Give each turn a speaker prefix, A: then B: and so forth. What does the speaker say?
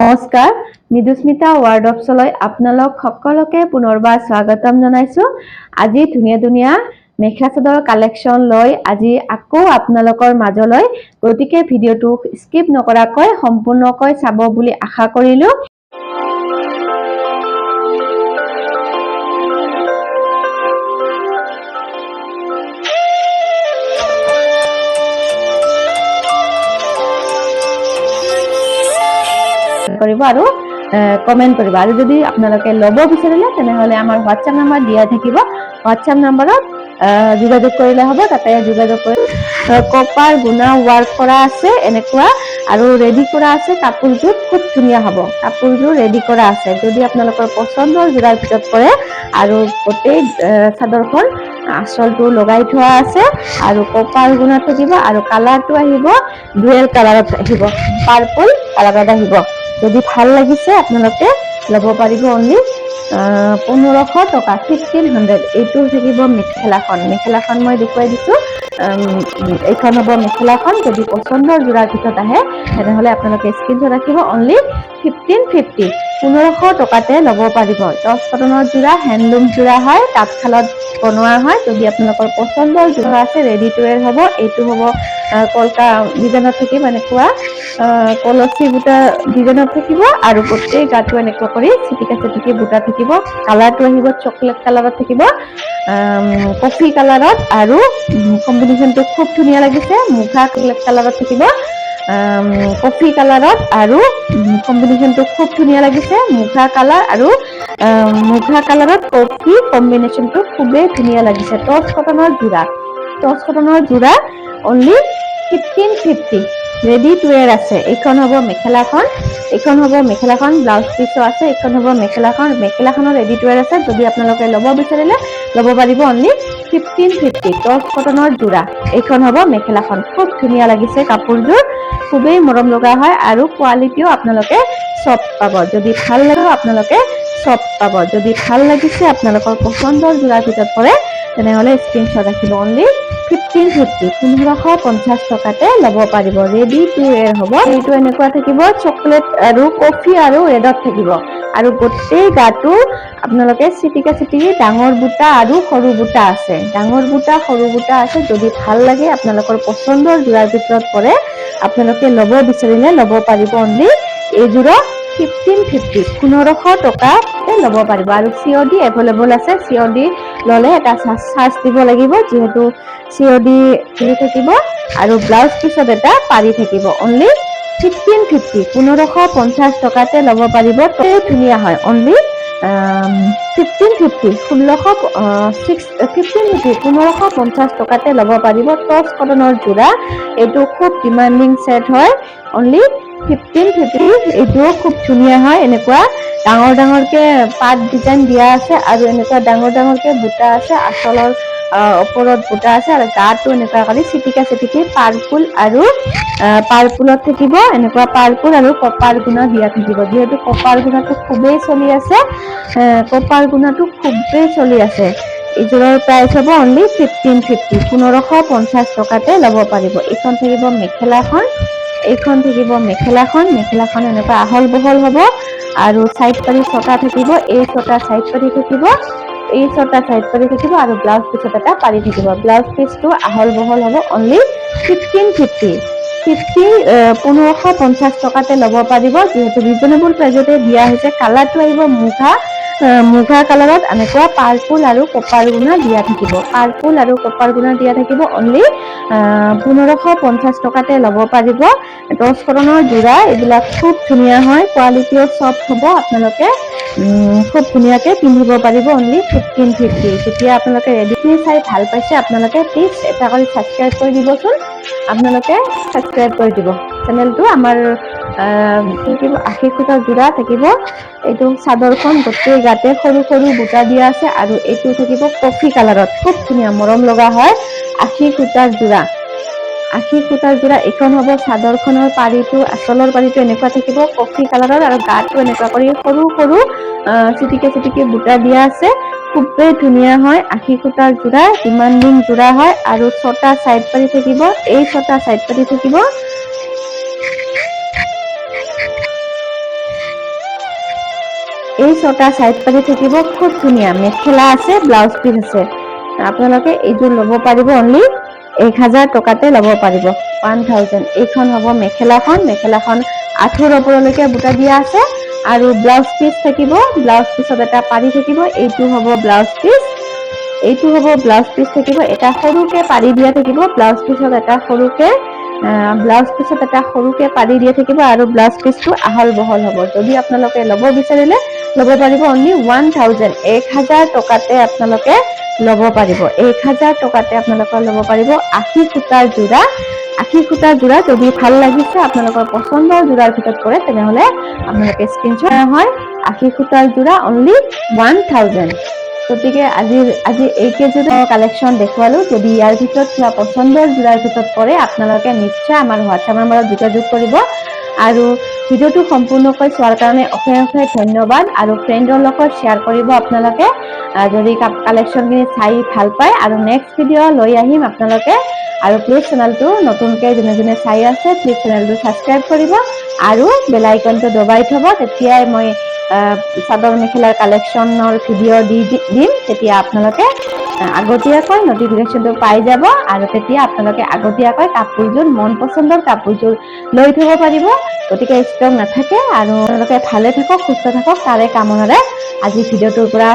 A: নমস্কাৰ, মৃদুস্মিতা ৱাৰ্ডৱছলৈ আপোনালোক সকলোকে পুনৰবাৰ স্বাগতম জনাইছোঁ। আজি ধুনীয়া ধুনীয়া মেখেলা চাদৰ কালেকশ্যন লৈ আজি আকৌ আপোনালোকৰ মাজলৈ, গতিকে ভিডিঅ'টো স্কিপ নকৰাকৈ সম্পূৰ্ণকৈ চাব বুলি আশা কৰিলোঁ। কৰিব আৰু কমেন্ট কৰিব আৰু যদি আপোনালোকে ল'ব বিচাৰিলে তেনেহলে আমাৰ হোৱাটছআপ নাম্বাৰ দিয়া থাকিব। হোৱাটছআপ নাম্বাৰত যোগাযোগ কৰিলে হ'ব। তাতে যোগাযোগ কৰি কপাৰ গুণা ৱাৰ্ক কৰা আছে এনেকুৱা আৰু ৰেডি কৰা আছে। কাপোৰযোৰ খুব ধুনীয়া হ'ব। কাপোৰযোৰ ৰেডি কৰা আছে। যদি আপোনালোকৰ পচন্দৰ যোৰাৰ ভিতৰত পৰে আৰু গোটেই চাদৰখন আঁচলটো লগাই থোৱা আছে আৰু কপাৰ গুণা থাকিব আৰু কালাৰটো আহিব ডুৱেল কালাৰত আহিব, পাৰ্পল কালাৰত আহিব। যদি ভাল লাগিছে আপোনালোকে ল'ব পাৰিব। অনলি 1500 টকা, 1500। এইটো থাকিব মেখেলাখন মই দেখুৱাই দিছোঁ। এইখন হ'ব মেখেলাখন। যদি পচন্দৰ যোৰাৰ ভিতৰত আহে তেনেহলে আপোনালোকে স্ক্ৰীনশ্বট ৰাখিব। অনলি 1550, 1500 টকাতে ল'ব পাৰিব। টচ কটনৰ যোৰা, হেণ্ডলুম যোৰা হয়, তাঁতশালত বনোৱা হয়। যদি আপোনালোকৰ পচন্দৰ যোৰা আছে ৰেডি টু ৱেৰ হ'ব। এইটো হ'ব কলকা ডিজাইনত থাকিব এনেকুৱা কলচী বুটা ডিজাইনত থাকিব আৰু গোটেই গাটো এনেকুৱা কৰি চিটিকি বুটা থাকিব। কালাৰটো আহিব চকলেট কালাৰত থাকিব, কফি কালাৰত আৰু কম্বিনেশ্যনটো খুব ধুনীয়া লাগিছে। মুগা চকলেট কালাৰত থাকিব, কফি কালাৰত আৰু কম্বিনেশ্যনটো খুব ধুনীয়া লাগিছে। মুগা কালাৰ আৰু মুগা কালাৰত কফি কম্বিনেশ্যনটো খুবেই ধুনীয়া লাগিছে। টচ কটনৰ যোৰা অনলি 1550, ৰেডি টু ৱেৰ আছে। এইখন হ'ব মেখেলাখন, ব্লাউজ পিছো আছে। এইখন হ'ব মেখেলাখনৰ ৰেডি টু ৱেৰ আছে। যদি আপোনালোকে ল'ব বিচাৰিলে ল'ব পাৰিব। অনলি 1550, টচ কটনৰ যোৰা। এইখন হ'ব মেখেলাখন। খুব ধুনীয়া লাগিছে। কাপোৰযোৰ খুবেই মৰম লগা হয় আৰু কোৱালিটিও আপোনালোকে চফ্ট পাব। যদি ভাল লাগে আপোনালোকে চফ্ট পাব। যদি ভাল লাগিছে আপোনালোকৰ পচন্দৰ যোৰাৰ ভিতৰত পৰে তেনেহলে স্ক্ৰীনশ্বট ৰাখিব। অনলি 1550, 1550 টকাতে ল'ব পাৰিব। ৰেডি টু ৱেৰ হ'ব। এইটো এনেকুৱা থাকিব চকলেট আৰু কফি আৰু ৰেডত থাকিব আৰু গোটেই গাটো আপোনালোকে চিটিকি ডাঙৰ বুটা আৰু সৰু বুটা আছে। যদি ভাল লাগে আপোনালোকৰ পচন্দৰ যোৰাৰ ভিতৰত পৰে আপোনালোকে ল'ব বিচাৰিলে ল'ব পাৰিব। অনলি এইযোৰত 1550, 1500 টকাতে ল'ব পাৰিব আৰু COD এভেইলেবল আছে। COD ল'লে এটা চাৰ্জ দিব লাগিব, যিহেতু COD থাকিব আৰু ব্লাউজ পিছত এটা পাৰি থাকিব। অনলি 1550, 1550 টকাতে ল'ব পাৰিব। ধুনীয়া হয়। অনলি 1550, 1550 টকাতে ল'ব পাৰিব। টচ কটনৰ যোৰা, এইটো খুব ডিমাণ্ডিং ছেট হয়। অনলি 1550, এইটোও খুব ধুনীয়া হয়। এনেকুৱা ডাঙৰকে পাত ডিজাইন দিয়া আছে আৰু এনেকুৱা ডাঙৰকে বুটা আছে। আঁচলৰ ওপৰত বুটা আছে আৰু গাটো এনেকুৱা কৰি চিটিকি পাৰ্পুল আৰু পাৰ্পুলত থাকিব। এনেকুৱা পাৰ্পুল আৰু কপাৰ গুণা দিয়া থাকিব। যিহেতু কপাৰ গুণাটো খুবেই চলি আছে, এইযোৰৰ প্ৰাইচ হ'ব অনলি 1550, 1550 টকাতে ল'ব পাৰিব। এইখন থাকিব মেখেলাখন এনেকুৱা আহল বহল হ'ব আৰু চাইড পাৰি ছটা থাকিব। এই ছটা চাইড পাৰি থাকিব আৰু ব্লাউজ পিছত এটা পাৰি থাকিব। ব্লাউজ পিচটো আহল বহল হ'ব। অনলি 1550 টকাতে ল'ব পাৰিব। যিহেতু ৰিজনেবল প্ৰাইজতে দিয়া হৈছে। কালাৰটো আহিব মুগা কালাৰত এনেকুৱা পাৰ্পুল আৰু কপাৰ গুণা দিয়া থাকিব। অনলি 1550 টকাতে ল'ব পাৰিব। টচ কটনৰ যোৰা, এইবিলাক খুব ধুনীয়া হয়। কোৱালিটিও চফ্ট হ'ব। আপোনালোকে খুব ধুনীয়াকে পিন্ধিব পাৰিব। অনলি 1550। যেতিয়া আপোনালোকে ৰেডিখিনি চাই ভাল পাইছে আপোনালোকে প্লিজ এটা কৰি ছাবস্ক্ৰাইব কৰি দিবচোন। চেনেলটো আমাৰ 80 ফুটৰ যোৰা থাকিব। এইটো চাদৰখন গোটেই গাতে সৰু বুটা দিয়া আছে আৰু এইটো থাকিব কফি কালাৰত। খুব ধুনীয়া মৰম লগা হয়। 80 ফুটাৰ যোৰা। এইখন হ'ব চাদৰখনৰ পাৰিটো, আঁচলৰ পাৰিটো এনেকুৱা থাকিব কফি কালাৰৰ আৰু গাটো এনেকুৱা কৰি সৰু চিটিকি বুটা দিয়া আছে। খুবেই ধুনীয়া হয়। 80 ফুটাৰ যোৰা, ডিমাণ্ডিং যোৰা হয় আৰু ছটা চাইড পাৰি থাকিব। এই ছটা সাইড পাতি থাকিব, খুব ধুনীয়া মেখেলা আছে, ব্লাউজ পিচ আছে। আপোনালোকে এইযোৰ ল'ব পাৰিব অনলি 1000 টকাতে ল'ব পাৰিব, 1000। এইখন হ'ব মেখেলাখন, মেখেলাখন আঁঠুৰ ওপৰলৈকে বুটা দিয়া আছে আৰু ব্লাউজ পিচ থাকিব, ব্লাউজ পিছত এটা পাৰি থাকিব, এইটো হ'ব ব্লাউজ পিচ, এইটো হ'ব ব্লাউজ পিচ থাকিব, এটা সৰুকে পাৰি দিয়া থাকিব, ব্লাউজ পিছত এটা সৰুকে পাৰি দিয়া থাকিব আৰু ব্লাউজ পিচটো আহল বহল হ'ব। যদি আপোনালোকে ল'ব বিচাৰিলে ল'ব পাৰিব অনলি 1000, 1000 টকাতে আপোনালোকে ল'ব পাৰিব, 1000 টকাতে আপোনালোকে ল'ব পাৰিব 80 সূতাৰ যোৰা। 80 সূতাৰ যোৰা যদি ভাল লাগিছে, আপোনালোকৰ পচন্দৰ যোৰাৰ ভিতৰত কৰে, তেনেহ'লে আপোনালোকে স্ক্ৰীনশ্বট হয় 80 সূতাৰ যোৰা অনলি 1000। গতিকে আজি এই কেইযোৰ কালেকশ্যন দেখুৱালো। যদি ইয়াৰ ভিতৰত কিবা পচন্দৰ যোৰাৰ ভিতৰত পৰে, আপোনালোকে নিশ্চয় আমাৰ হোৱাটছআপ নম্বৰত যোগাযোগ কৰিব। আৰু ভিডিঅ'টো সম্পূৰ্ণকৈ চোৱাৰ কাৰণে অশেষ অশেষ ধন্যবাদ, আৰু ফ্ৰেণ্ডৰ লগত শ্বেয়াৰ কৰিব আপোনালোকে যদি কালেকশ্যনখিনি চাই ভাল পায়। আৰু নেক্সট ভিডিঅ' লৈ আহিম আপোনালোকে, আৰু প্লিজ চেনেলটো নতুনকৈ যোনে যোনে চাই আছে প্লিজ চেনেলটো ছাবস্ক্ৰাইব কৰিব আৰু বেল আইকনটো দবাই থ'ব, তেতিয়াই মই চাদৰ মেখেলাৰ কালেকশ্যনৰ ভিডিঅ' দিম, তেতিয়া আপোনালোকে আগতীয়াকৈ নটিফিকেশ্যনটো পাই যাব, আৰু তেতিয়া আপোনালোকে আগতীয়াকৈ কাপোৰযোৰ, মন পচন্দৰ কাপোৰযোৰ লৈ থ'ব পাৰিব। গতিকে ষ্টক নাথাকে, আৰু আপোনালোকে ভালে থাকক, সুস্থ থাকক, তাৰে কামনাৰে আজি ভিডিঅ'টোৰ পৰা